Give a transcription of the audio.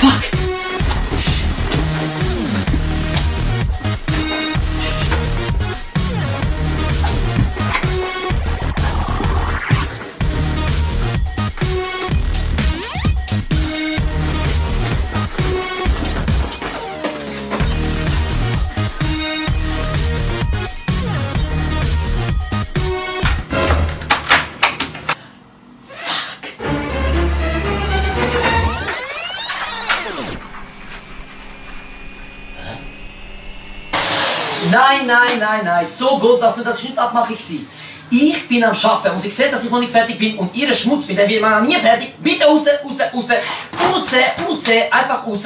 Nein. So gut, dass du das nicht abmache ich. Ich bin am Schaffen und ich sehe, dass ich noch nicht fertig bin und Ihre Schmutz, mit der wird man nie fertig. Bitte raus. Einfach raus.